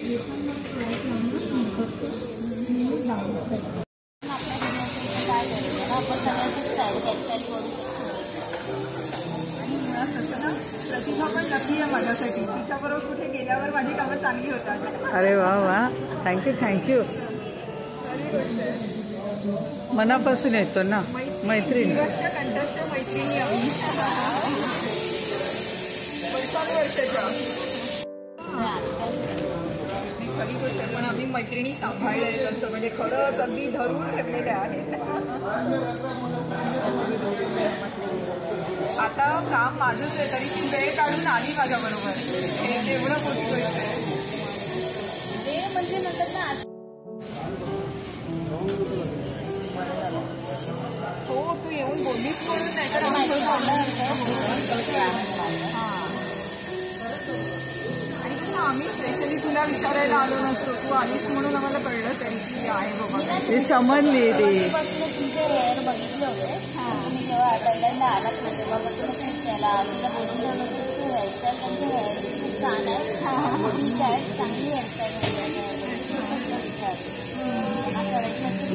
प्रतिभा पण नक्की आहे माझ्यासाठी. तिच्याबरोबर कुठे गेल्यावर माझी कामं चांगली होतात. अरे वा वा, थँक्यू थँक्यू. मनापासून येतो ना मैत्रीण. कंठस्थ मैत्रिणी आम्ही वर्षानुवर्षाच्या. खरी गोष्ट आहे, पण आम्ही मैत्रिणी सांभाळले असं म्हणजे खरंच अगदी धरून ठेवलेल्या आहेत. आता काम माझंच आहे तरी ती वेळ काढून आली माझ्या बरोबर. हे एवढं मोठी गोष्ट आहे. म्हणजे नंतर ना हो तू येऊन बोललीच म्हणून नाही तर आणि कसं आम्ही स्पेशली तुला विचारायला आलो नसतो. तू आलीस म्हणून आम्हाला कळलं तरी की आहे बाबा. ती समजली ती. तुमचे हेअर बघितले होते. तुम्ही जेव्हा पहिल्यांदा आलात ना तेव्हापासून त्याला तुला बोलून ठेवलं होतं की हेअरस्टाईल त्यांचे हेअर खूप छान आहे. ठीक आहे, चांगली हेअरस्टाईल विचार करायची असेल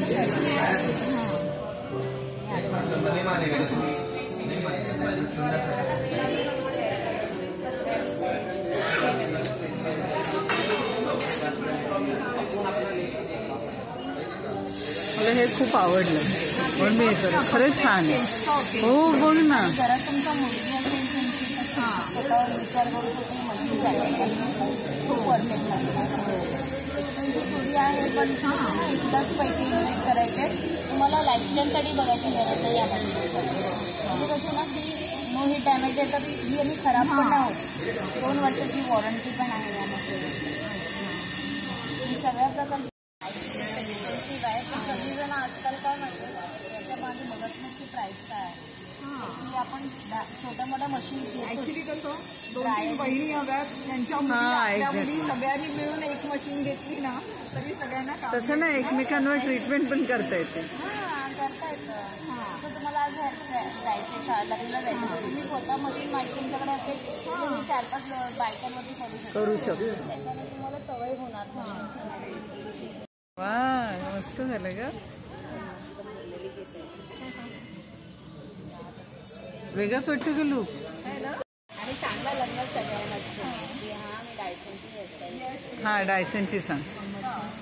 मला हे खूप आवडलं म्हणून मी खरंच छान आहे. हो बोल ना. जरा तुमचा मुलगी असेल तुमची स्वतःवर विचार करू शकतो. मुलगी खूप परफेक्ट थोडी आहे पण एकदाच पैसे इन्व्हेस्ट करायचे. तुम्हाला लाईफटाईमसाठी बघायची गरज नाही यामध्ये. म्हणजे कसं ना की नो ही डॅमेज आहे तर ही आणि खराब पण नाही होत. 2 वर्षाची वॉरंटी पण आहे यामध्ये. सगळ्या प्रकारची एक्सपेन्सिव्ह आहे पण सगळीजण आजकाल काय म्हणतो याच्या मागे बघत नाही की प्राईस काय आहे. की आपण छोट्या मोठ्या मशीन ऍक्च्युली कसं 2-3 बहिणी हव्यात त्यांच्या मुली सगळ्यांनी मिळून एक मशीन घेतली ना तरी सगळ्यांना तसं ना एकमेकांवर ट्रीटमेंट पण करता येते. करता येतं. तर तुम्हाला आज जायचं शाळेला जायचं तुम्ही स्वतः मशीन माझी तुमच्याकडे असेल तर मी 4-5 बायकांवरती करू शकतो. त्याच्याने तुम्हाला सवय होणार. वा मस्त झालं ग. वेगळाच वाटतं ग लूक. आणि चांगला लग्नात सगळ्यांना मी डायसनची हेअरस्टाईल. हा डायसनची सांग.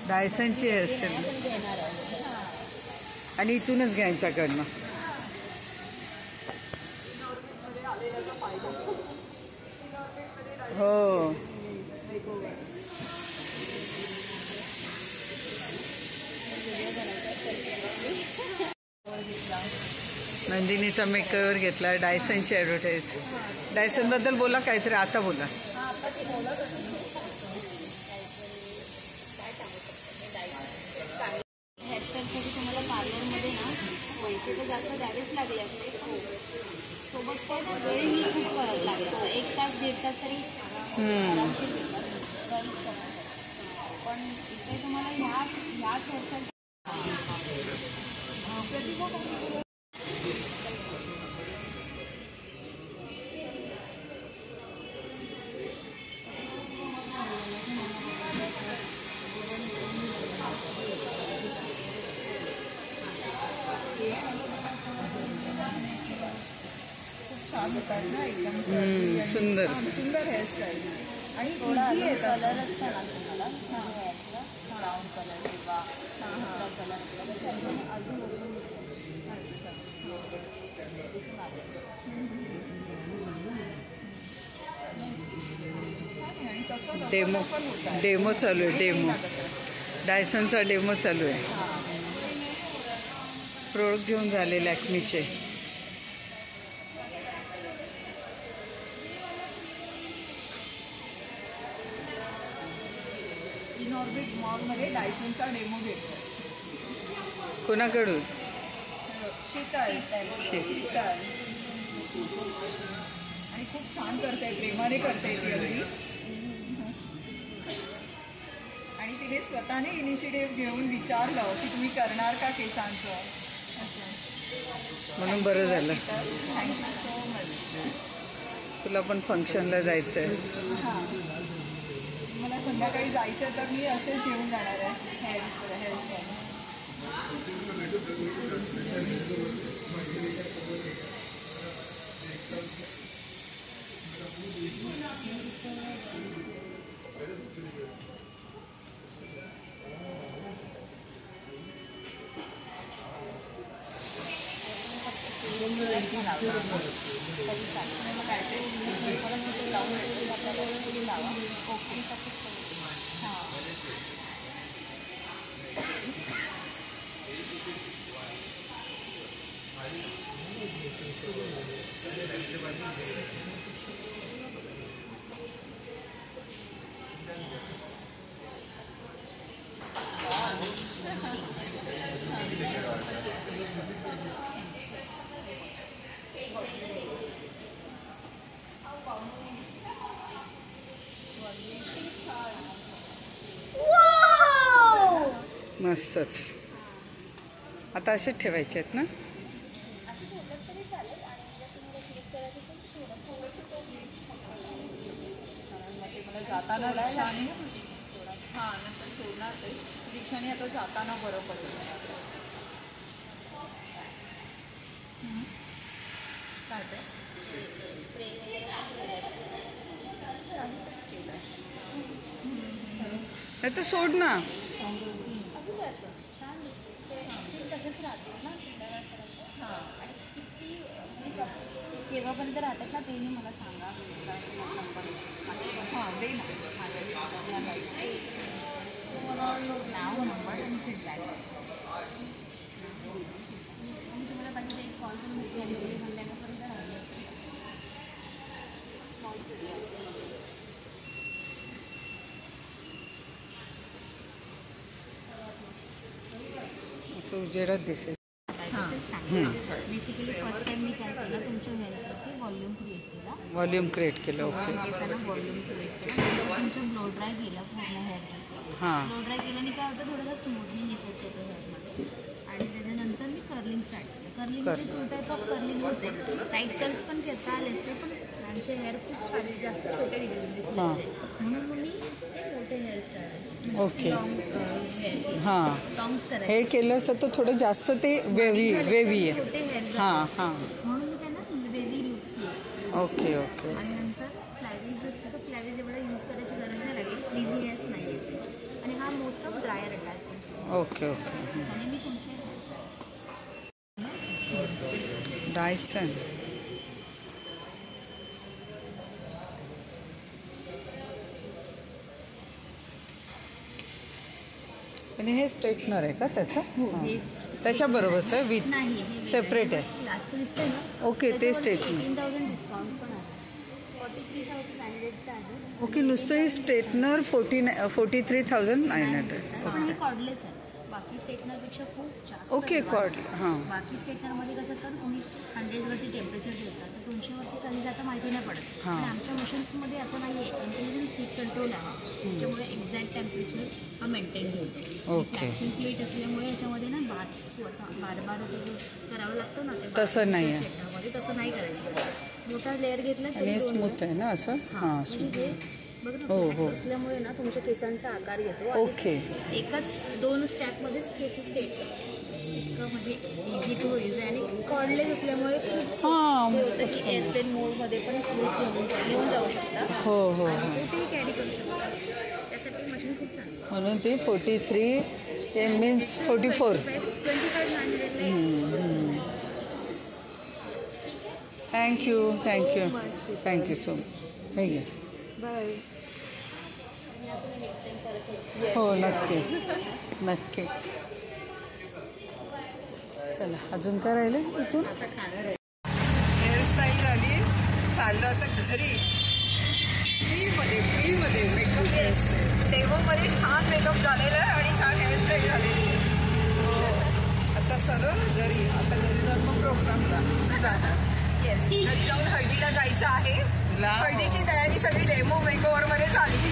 डायसनची हेअरस्टाईल घेणार आहे आणि इथूनच घ्यायच्याकडनं. हो नंदिनीचा मेकओव्हर घेतला. डायसनची ॲडव्हर्टाईज. डायसन बद्दल बोला काहीतरी आता बोला. हेअरस्टाईलसाठी तुम्हाला पार्लरमध्ये ना पैसे तर जास्त द्यावेच लागले असते. सोबत पण वेळही खूप लागला. 1 तास 1.5 तास तरी पण इथे तुम्हाला ह्याच हेअरस्टाईल छान होतात ना एकदम. सुंदर सुंदर हेअरस्टाईल आणि थोडा कलर असतो ना तुम्हाला ब्राऊन कलर किंवा कलर अजून डेमो चालू आहे. डायसनचा डेमो चालू आहे. प्रोडक्ट घेऊन झाले लॅक्मीचे. इनऑर्बिट मॉलमध्ये डायसनचा डेमो घेतो. कोणाकडून? शीतल. आणि खूप छान करते, प्रेमाने करते ती अगदी. आणि तिने स्वतःने इनिशिएटिव्ह घेऊन विचारलं की तुम्ही करणार का केसांचं असं. म्हणून बरं झालं. Thank you so much. तुला पण फंक्शनला जायचं आहे. हां मला मला संध्याकाळी जायचं तर मी असेच घेऊन जाणार आहे हेअरस्टाईल. मस्तच. आता असेच ठेवायचे आहेत ना? असं ठेवलं तरी चालेल आणि जर तुम्हाला क्लिक करायचं असेल तर कारण मग ते मला जाताना रिक्षाने नंतर सोडणार ते रिक्षाने आता जाताना बरं पडेल. काय ते नाही तर सोड ना. केव्हापर्यंत राहतात ना ते मला सांगा. हां दे ना नाव नंबर आणि फीडबॅक मी तुम्हाला बाकी एक कॉल करून विचारली संध्याकाळपर्यंत राहिले. असं उजेडात दिसेल. बेसिकली फर्स्ट टाइम मी काय केलं तुमच्या हेअर्सवरती व्हॉल्यूम क्रिएट केला. व्हॉल्यूम क्रिएट केलं. ओके. केसाला व्हॉल्यूम क्रिएट केला. तुमचं ब्लो ड्राय केलं पूर्ण हेअरमध्ये. हां. ब्लो ड्राय केल्याने काय होतं थोडंसं स्मूथनिंग इफेक्ट होतो हेअरमध्ये. आणि त्याच्यानंतर मी कर्लिंग स्टार्ट केलं. कर्लिंगमध्ये 2 टाईप ऑफ कर्लिंग होते. टाईट कर्ल्स पण घेता आले असते पण आमचे हेअर खूप छान जास्त छोटे दिसले म्हणून मग मी ते मोठे hair style okay. Long hair हां. लॉंग्स करायचे. हे केलं असं तर थोडं जास्त ते वेवी आहे. छोटे हेअर हां हां. म्हणून मी त्यांना वेवी लुक्स दिले. Okay okay. आणि नंतर फ्लॅवीज असतं तर फ्लॅवीज एवढं यूज करायची गरज नाही लागेल. फ्रीझी हेअर्स नाही आहेत आणि हा most of dryer attachment. Okay okay. आणि मी तुमचे डायसन. आणि हे स्ट्रेटनर आहे का त्याचं? त्याच्याबरोबरच आहे विथ नाही सेपरेट आहे. लास्ट दिसतंय ना. ओके ते स्ट्रेटनर. 18,000 डिस्काउंट पण आहे. 43,900 आहे. ओके नुसतं हे स्ट्रेटनर 43,900. पण हे कॉर्डलेस आहे. बाकी स्ट्रेटनरपेक्षा खूप जास्त. Okay cord. हां. बाकी स्ट्रेटनरमध्ये कसं असतं कोणी 100वरती टेम्परेचर ठेवतात तर 200वरती कधी जातं माहिती नाही पडत. हां. पण आमच्या मशीन्समध्ये असं नाही आहे. इंटेलिजन्स हीट कंट्रोल आहे त्याच्यामुळे एक्झॅक्ट टेम्परेचर हा मेंटेन होतो. ओके. फ्लॅक्सिंग प्लेट असल्यामुळे याच्यामध्ये ना बार असं जो करावं लागतं ना ते तसं नाही आहे. स्ट्रेटनरमध्ये तसं नाही करायचं. मोठा लेअर घेतला आणि स्मूथ आहे ना असं? हां स्मूथ. हो हो. असल्यामुळे ना तुमच्या केसांचा आकार येतो. ओके. एकच 2 स्टॅपमध्येच केस स्ट्रेट इतकं म्हणजे इझी टू यूज आहे आणि कॉर्डलेस असल्यामुळे खूप हां. हे होतं की एअरप्लेन मोडमध्ये पण यूज घेऊन जाऊ शकता. हो हो. आणि कुठेही कॅरी करू शकता. त्यासाठी मशीन खूप चांगली आहे. म्हणून ते 43 means 44. 25,900 thank you thank you thank you so much. हे घे. बाय. हो नक्की नक्की. चला अजून काय राहिले इथून? हेअरस्टाईल झाली. चाललं आता घरी. फ्रीमध्ये मेकअप. डेमोमध्ये छान मेकअप झालेला आहे आणि छान हेअरस्टाईल झालेली आहे. आता सरळ घरी. आता घरी जाऊन मग प्रोग्रामला जाणार. येस घरी जाऊन हळदीला जायचं आहे. हळदीची तयारी सगळी डेमो मेकओव्हरमध्ये झाली.